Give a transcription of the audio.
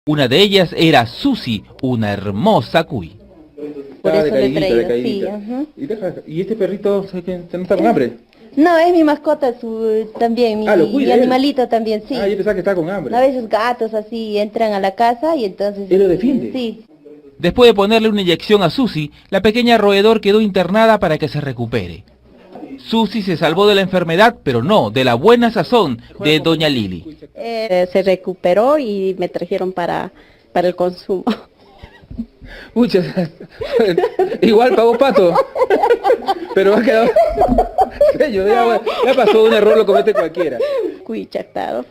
Una de ellas era Susi, una hermosa cuy. Por eso le he traído, decaídita. sí, ajá. ¿Y este perrito no está con hambre? No, es mi mascota también, Lo mi cuida él. animalito también, sí. Yo pensaba que está con hambre. A veces gatos así entran a la casa y entonces... ¿Él lo defiende? Sí. Después de ponerle una inyección a Susi, la pequeña roedor quedó internada para que se recupere. Susi se salvó de la enfermedad, pero no de la buena sazón de doña Lili. Se recuperó y me trajeron para el consumo. Pucha, igual pagó pato. Pero ha quedado... Ya pasó, un error lo comete cualquiera. Cuy chactado.